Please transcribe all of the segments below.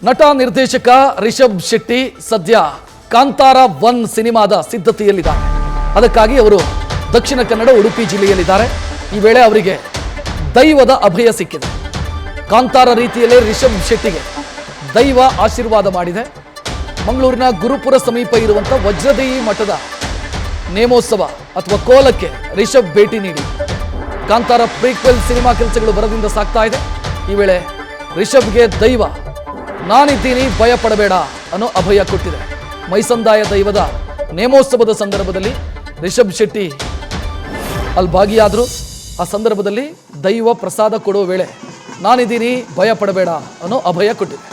ನಟ ನಿರ್ದೇಶಕ ರಿಷಬ್ ಶೆಟ್ಟಿ ಸದ್ಯ ಕಾಂತಾರ 1 ಸಿನಿಮಾದ ಸಿದ್ಧತೆಯಲ್ಲಿದ್ದಾರೆ. ಅದಕ್ಕಾಗಿ ಅವರು ದಕ್ಷಿಣ ಕನ್ನಡ ಉಡುಪಿ ಜಿಲ್ಲೆಯಲ್ಲಿದ್ದಾರೆ. ಈ ವೇಳೆ ಅವರಿಗೆ ದೈವದ ಅಭಯ ಸಿಕ್ಕಿದೆ. ಕಾಂತಾರ ರೀತಿಯಲ್ಲೇ ರಿಷಬ್ ಶೆಟ್ಟಿಗೆ ದೈವ ಆಶೀರ್ವಾದ ಮಾಡಿದೆ. ಮಂಗಳೂರಿನ ಗುರುಪುರ ಸಮೀಪ ಇರುವಂತ ವಜ್ರದೇಯಿ ಮಠದ ನೇಮೋತ್ಸವ ಅಥವಾ ಕೋಲಕ್ಕೆ ರಿಷಬ್ ಭೇಟಿ ನೀಡಿ ಕಾಂತಾರ ಪ್ರೀಕ್ವೆಲ್ ಸಿನಿಮಾ ಕೆಲಸಗಳು ಬರದಿಂದ ಸಾಗ್ತಾ ಇದೆ. ಈ ವೇಳೆ ರಿಷಬ್ಗೆ ದೈವ ನಾನಿದ್ದೀನಿ ಭಯ ಪಡಬೇಡ ಅನ್ನೋ ಅಭಯ ಕೊಟ್ಟಿದೆ. ಮೈಸಂದಾಯ ದೈವದ ನೇಮೋತ್ಸವದ ಸಂದರ್ಭದಲ್ಲಿ ರಿಷಬ್ ಶೆಟ್ಟಿ ಅಲ್ಲಿ ಭಾಗಿಯಾದರು. ಆ ಸಂದರ್ಭದಲ್ಲಿ ದೈವ ಪ್ರಸಾದ ಕೊಡುವ ವೇಳೆ ನಾನಿದ್ದೀನಿ ಭಯ ಪಡಬೇಡ ಅನ್ನೋ ಅಭಯ ಕೊಟ್ಟಿದೆ.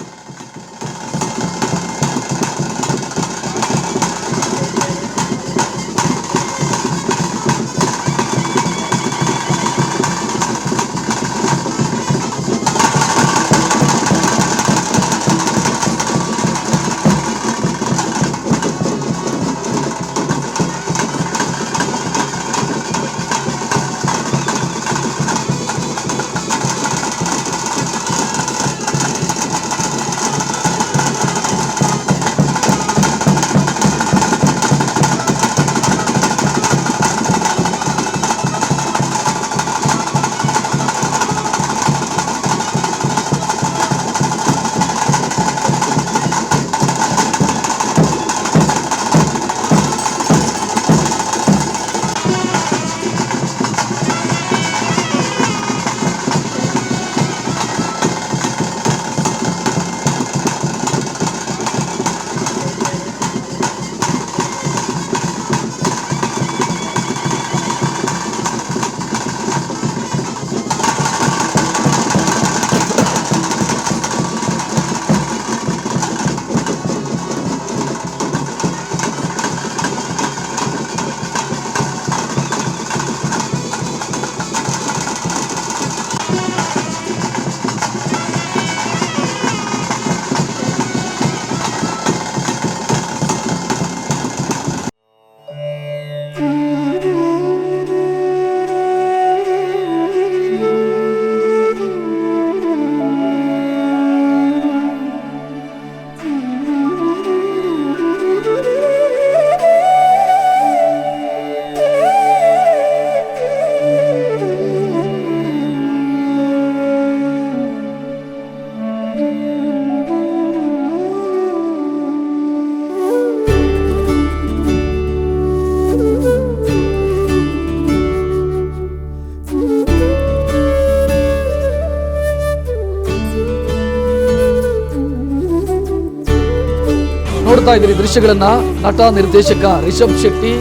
ನೋಡ್ತಾ ಇದ್ದೀರಿ ದೃಶ್ಯಗಳನ್ನ. ನಟ ನಿರ್ದೇಶಕ ರಿಷಬ್ ಶೆಟ್ಟಿ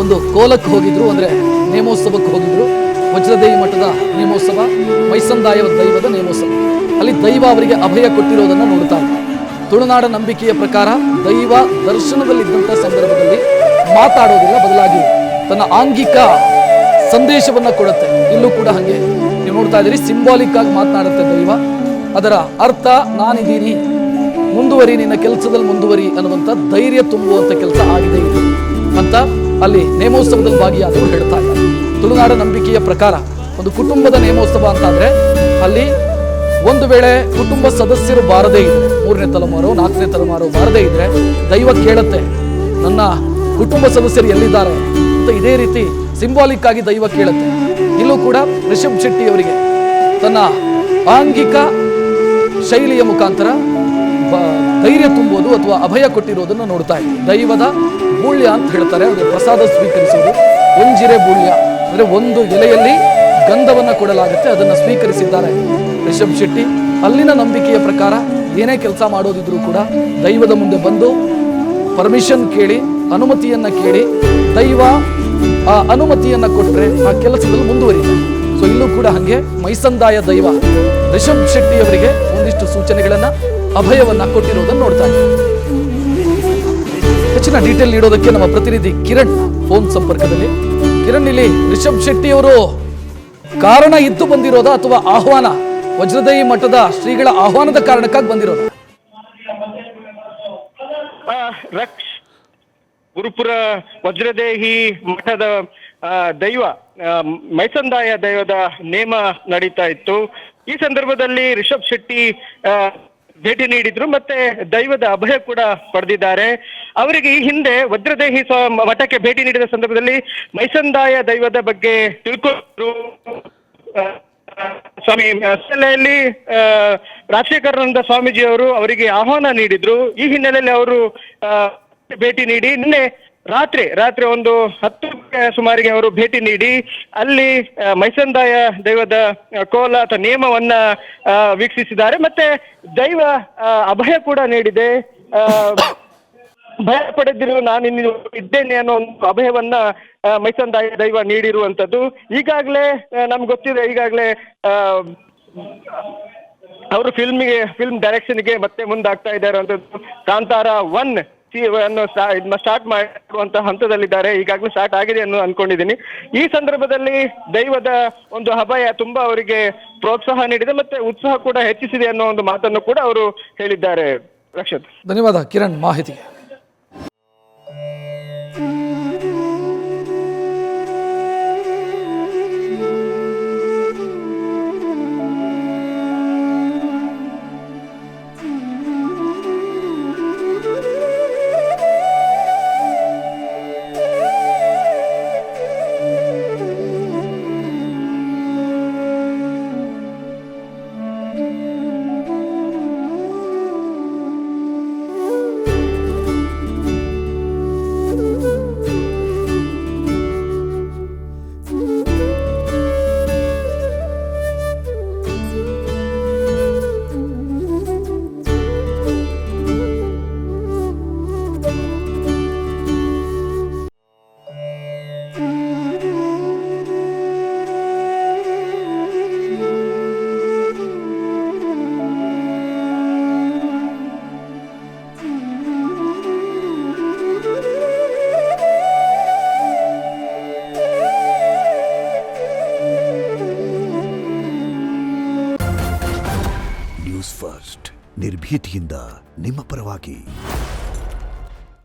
ಒಂದು ಕೋಲಕ್ಕೆ ಹೋಗಿದ್ರು, ಅಂದ್ರೆ ನೇಮೋತ್ಸವಕ್ಕೆ ಹೋಗಿದ್ರು. ವಜ್ರದೇಯಿ ಮಠದ ನೇಮೋತ್ಸವ, ಮೈಸಂದಾಯ ದೈವದ ನೇಮೋತ್ಸವ. ಅಲ್ಲಿ ದೈವ ಅವರಿಗೆ ಅಭಯ ಕೊಟ್ಟಿರೋದನ್ನ ನೋಡ್ತಾ ಇದ್ದಾರೆ. ತುಳುನಾಡ ನಂಬಿಕೆಯ ಪ್ರಕಾರ ದೈವ ದರ್ಶನದಲ್ಲಿದ್ದಂಥ ಸಂದರ್ಭದಲ್ಲಿ ಮಾತಾಡೋದಿಲ್ಲ, ಬದಲಾಗಿ ತನ್ನ ಆಂಗಿಕ ಸಂದೇಶವನ್ನ ಕೊಡುತ್ತೆ. ಇಲ್ಲೂ ಕೂಡ ಹಾಗೆ ನೀವು ನೋಡ್ತಾ ಇದ್ದೀರಿ, ಸಿಂಬಾಲಿಕ್ ಆಗಿ ಮಾತನಾಡುತ್ತೆ ದೈವ. ಅದರ ಅರ್ಥ ನಾನಿದ್ದೀನಿ, ಮುಂದುವರಿ, ನಿನ್ನ ಕೆಲಸದಲ್ಲಿ ಮುಂದುವರಿ ಅನ್ನುವಂಥ ಧೈರ್ಯ ತುಂಬುವಂಥ ಕೆಲಸ ಆಗಿದೆ ಇದು ಅಂತ ಅಲ್ಲಿ ನೇಮೋತ್ಸವದಲ್ಲಿ ಭಾಗಿಯಾದವರು ಹೇಳ್ತಾ ಇದ್ದಾರೆ. ತುಳುನಾಡ ನಂಬಿಕೆಯ ಪ್ರಕಾರ ಒಂದು ಕುಟುಂಬದ ನೇಮೋತ್ಸವ ಅಂತಾದ್ರೆ ಅಲ್ಲಿ ಒಂದು ವೇಳೆ ಕುಟುಂಬ ಸದಸ್ಯರು ಬಾರದೇ ಇದ್ರೆ, 3ನೇ ತಲೆಮಾರು 4ನೇ ತಲೆಮಾರು ಬಾರದೇ ಇದ್ರೆ ದೈವ ಕೇಳುತ್ತೆ ನನ್ನ ಕುಟುಂಬ ಸದಸ್ಯರು ಎಲ್ಲಿದ್ದಾರೆ ಅಂತ. ಇದೇ ರೀತಿ ಸಿಂಬಾಲಿಕ್ ಆಗಿ ದೈವ ಕೇಳುತ್ತೆ. ಇಲ್ಲೂ ಕೂಡ ರಿಷಬ್ ಶೆಟ್ಟಿ ಅವರಿಗೆ ತನ್ನ ಆಂಗಿಕ ಶೈಲಿಯ ಮುಖಾಂತರ ಧೈರ್ಯ ತುಂಬೋದು ಅಥವಾ ಅಭಯ ಕೊಟ್ಟಿರೋದನ್ನು ನೋಡ್ತಾ ಇದ್ದೀವಿ. ದೈವದ ಬೂಳ್ಯ ಅಂತ ಹೇಳ್ತಾರೆ, ಅಂದರೆ ಪ್ರಸಾದ ಸ್ವೀಕರಿಸೋದು. ಒಂಜಿರೆ ಬೂಳ್ಯ ಅಂದರೆ ಒಂದು ಎಲೆಯಲ್ಲಿ ಗಂಧವನ್ನ ಕೊಡಲಾಗುತ್ತೆ, ಅದನ್ನು ಸ್ವೀಕರಿಸಿದ್ದಾರೆ ರಿಷಬ್ ಶೆಟ್ಟಿ. ಅಲ್ಲಿನ ನಂಬಿಕೆಯ ಪ್ರಕಾರ ಏನೇ ಕೆಲಸ ಮಾಡೋದಿದ್ರು ಕೂಡ ದೈವದ ಮುಂದೆ ಬಂದು ಪರ್ಮಿಷನ್ ಕೇಳಿ, ಅನುಮತಿಯನ್ನ ಕೇಳಿ, ದೈವ ಆ ಅನುಮತಿಯನ್ನ ಕೊಟ್ಟರೆ ಆ ಕೆಲಸದಲ್ಲಿ ಮುಂದುವರಿದೆ. ಸೊ ಇಲ್ಲೂ ಕೂಡ ಹಾಗೆ ಮೈಸಂದಾಯ ದೈವ ರಿಷಬ್ ಶೆಟ್ಟಿ ಅವರಿಗೆ ಒಂದಿಷ್ಟು ಸೂಚನೆಗಳನ್ನ, ಅಭಯವನ್ನ ಕೊಟ್ಟಿರೋದನ್ನು ನೋಡ್ತಾ ಇದ್ದೀವಿ. ಹೆಚ್ಚಿನ ಡೀಟೇಲ್ ನೀಡೋದಕ್ಕೆ ನಮ್ಮ ಪ್ರತಿನಿಧಿ ಕಿರಣ್ ಫೋನ್ ಸಂಪರ್ಕದಲ್ಲಿ. ಕಿರಣ್, ಇಲ್ಲಿ ರಿಷಬ್ ಶೆಟ್ಟಿ ಅವರು ಕಾರಣ ಇದ್ದು ಬಂದಿರೋದಾ ಅಥವಾ ಆಹ್ವಾನ, ವಜ್ರದೇಯಿ ಮಠದ ಶ್ರೀಗಳ ಆಹ್ವಾನದ ಕಾರಣಕ್ಕಾಗಿ ಬಂದಿರೋದಾ? ಗುರುಪುರ ವಜ್ರದೇಹಿ ಮಠದ ದೈವ ಮೈಸಂದಾಯ ದೈವದ ನೇಮ ನಡೀತಾ ಇತ್ತು. ಈ ಸಂದರ್ಭದಲ್ಲಿ ರಿಷಬ್ ಶೆಟ್ಟಿ ಭೇಟಿ ನೀಡಿದ್ರು ಮತ್ತೆ ದೈವದ ಅಭಯ ಕೂಡ ಪಡೆದಿದ್ದಾರೆ. ಅವರಿಗೆ ಈ ಹಿಂದೆ ವಜ್ರದೇಹಿ ಮಠಕ್ಕೆ ಭೇಟಿ ನೀಡಿದ ಸಂದರ್ಭದಲ್ಲಿ ಮೈಸಂದಾಯ ದೈವದ ಬಗ್ಗೆ ತಿಳ್ಕೊಂಡ್ರು. ಸ್ವಾಮಿ ಅಸಲೆಯಲ್ಲಿ ರಾಜಶೇಖರಾನಂದ ಸ್ವಾಮೀಜಿಯವರು ಅವರಿಗೆ ಆಹ್ವಾನ ನೀಡಿದ್ರು. ಈ ಹಿನ್ನೆಲೆಯಲ್ಲಿ ಅವರು ಭೇಟಿ ನೀಡಿ ನಿನ್ನೆ ರಾತ್ರಿ ಒಂದು 10 ಸುಮಾರಿಗೆ ಅವರು ಭೇಟಿ ನೀಡಿ ಅಲ್ಲಿ ಮೈಸಂದಾಯ ದೈವದ ಕೋಲ ಅಥವಾ ನೇಮವನ್ನ ವೀಕ್ಷಿಸಿದ್ದಾರೆ. ಮತ್ತೆ ದೈವ ಅಭಯ ಕೂಡ ನೀಡಿದೆ. ಭಯ ಪಡೆದಿರು ನಾನು ಇನ್ನು ಇದ್ದೇನೆ ಅನ್ನೋ ಒಂದು ಅಭಯವನ್ನ ಮೈಸಂದಾಯ ದೈವ ನೀಡಿರುವಂತದ್ದು. ಈಗಾಗಲೇ ನಮ್ಗೆ ಗೊತ್ತಿದೆ, ಈಗಾಗಲೇ ಅವರು ಫಿಲ್ಮ್ ಡೈರೆಕ್ಷನ್ಗೆ ಮತ್ತೆ ಮುಂದಾಗ್ತಾ ಇದ್ದಾರೆ ಅಂತದ್ದು. ಕಾಂತಾರ 1 ಸ್ಟಾರ್ಟ್ ಮಾಡುವಂತಹ ಹಂತದಲ್ಲಿದ್ದಾರೆ. ಈಗಾಗಲೇ ಸ್ಟಾರ್ಟ್ ಆಗಿದೆ ಅನ್ನೋ ಅನ್ಕೊಂಡಿದ್ದೀನಿ. ಈ ಸಂದರ್ಭದಲ್ಲಿ ದೈವದ ಒಂದು ಅಭಯ ತುಂಬಾ ಅವರಿಗೆ ಪ್ರೋತ್ಸಾಹ ನೀಡಿದೆ ಮತ್ತೆ ಉತ್ಸಾಹ ಕೂಡ ಹೆಚ್ಚಿಸಿದೆ ಅನ್ನೋ ಒಂದು ಮಾತನ್ನು ಕೂಡ ಅವರು ಹೇಳಿದ್ದಾರೆ. ರಕ್ಷಿತ್, ಧನ್ಯವಾದ ಕಿರಣ್ ಮಾಹಿತಿಗೆ. ನ್ಯೂಸ್ ಫಸ್ಟ್ ನಿರ್ಭೀತಿಯಿಂದ ನಿಮ್ಮ ಪರವಾಗಿ.